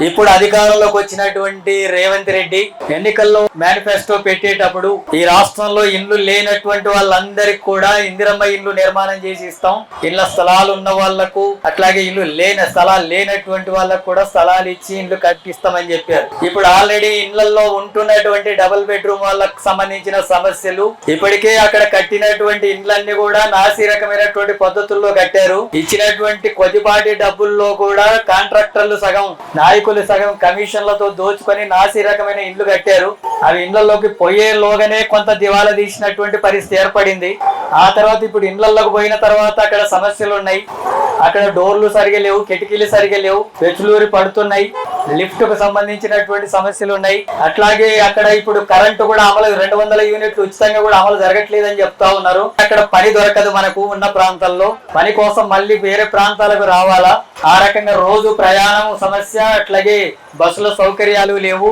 ఇప్పుడు అధికారంలోకి వచ్చినటువంటి రేవంత్ రెడ్డి ఎన్నికల్లో మేనిఫెస్టో పెట్టేటప్పుడు ఈ రాష్ట్రంలో ఇల్లు లేనటువంటి వాళ్ళందరికి కూడా ఇందిరమ్మ ఇల్లు నిర్మాణం చేసి ఇస్తాం, ఇళ్ల స్థలాలు ఉన్న వాళ్లకు అట్లాగే ఇల్లు స్థలాలు లేనటువంటి వాళ్ళకు కూడా స్థలాలు ఇచ్చి ఇల్లు కట్టిస్తామని చెప్పారు. ఇప్పుడు ఆల్రెడీ ఇళ్లలో ఉంటున్నటువంటి డబుల్ బెడ్రూమ్ వాళ్ళకు సంబంధించిన సమస్యలు, ఇప్పటికే అక్కడ కట్టినటువంటి ఇండ్లన్నీ కూడా నాసి రకమైనటువంటి పద్ధతుల్లో కట్టారు. ఇచ్చినటువంటి కొద్దిపాటి డబ్బుల్లో కూడా కాంట్రాక్టర్లు సగం, నాయకులు సగం కమిషన్లతో దోచుకొని నాసి రకమైన ఇండ్లు కట్టారు. అవి ఇండ్లలోకి పోయేలోగానే కొంత దివాలా తీసినటువంటి పరిస్థితి ఏర్పడింది. ఆ తర్వాత ఇప్పుడు ఇండ్లలోకి పోయిన తర్వాత అక్కడ సమస్యలు ఉన్నాయి. అక్కడ డోర్లు సరిగా లేవు, కిటికీలు సరిగా లేవు, పెచ్చులూరి పడుతున్నాయి, లిఫ్ట్ కు సంబంధించినటువంటి సమస్యలు ఉన్నాయి. అట్లాగే అక్కడ ఇప్పుడు కరెంటు కూడా అమలు 200 యూనిట్లు ఉచితంగా కూడా అమలు జరగట్లేదని చెప్తా ఉన్నారు. అక్కడ పని దొరకదు మనకు ఉన్న ప్రాంతాల్లో, పని కోసం మళ్ళీ వేరే ప్రాంతాలకు రావాలా. ఆ రకంగా రోజు ప్రయాణం సమస్య, అట్లాగే బస్సుల సౌకర్యాలు లేవు.